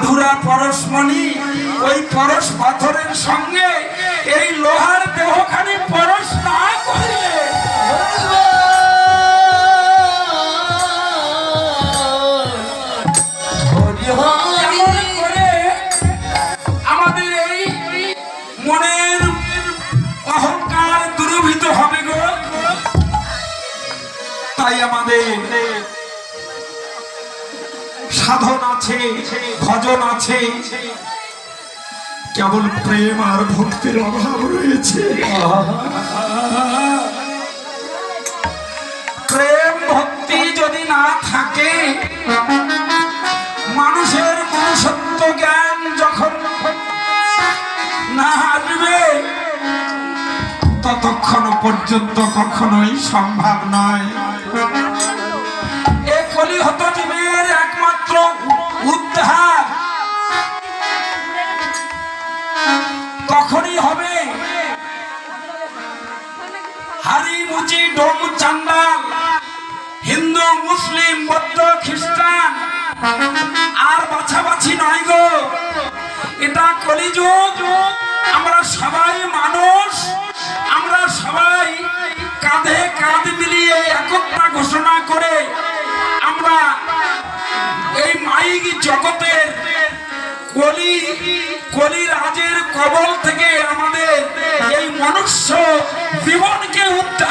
আধুরা পরশমণি ওই পরশ পাথরের সঙ্গে এই লোহার দেহখানি পরশ না করলে আমাদের এই মনের অহংকার দূরীভূত হবে গো। তাই আমাদের সাধন আছে, ভজন আছে, কেবল প্রেম আর ভক্তির অভাব রয়েছে। প্রেম ভক্তি যদি না থাকে, মানুষের মনুষ্যত্ব জ্ঞান যখন না আসবে ততক্ষণ পর্যন্ত কখনোই সম্ভব নয়। এ কলিহত জীবের একমাত্র উদ্ধার তখনই হবে হারি মুচি ডোম চান্ডাল, হিন্দু মুসলিম বৌদ্ধ খ্রিস্টান আর বাছাবাছি নয় গো। এটা কলিযুগ। আমরা সবাই মানুষ, আমরা সবাই কাঁধে কাঁধ মিলিয়ে একতা ঘোষণা করে আমরা এই মাইক জগতের কলি রাজের কবল থেকে আমাদের এই মনুষ্য জীবনকে উদ্ধার